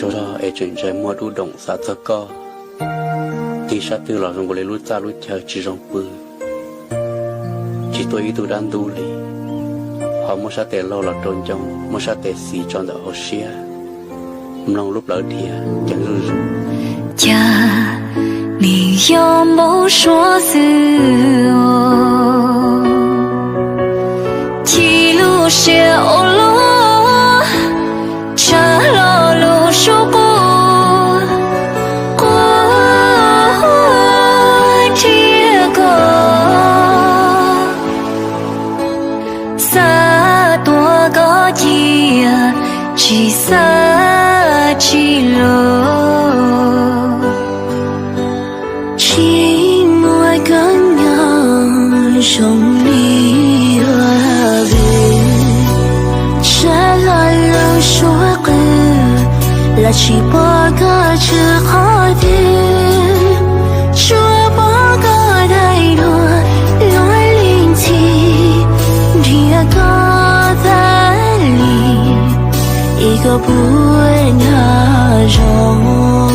cho đó ai chuyện trái mua đủ động xã thơ co thì sát từ lò trong bộ lấy lút ra lút theo chỉ trong bự chỉ tôi ý tôi đang đủ lì họ mua sát tệ lâu là trôn trong mua sát tệ xì tròn đỡ hồ xia lòng lúc lỡ thì chẳng rư rư cha你有没说是我记录些欧罗查罗路说过这个撒多个季只撒几罗用力和雨，这来人说过，拉起八个之后的，说八个太多，乱灵气，别个在里，一个不那容。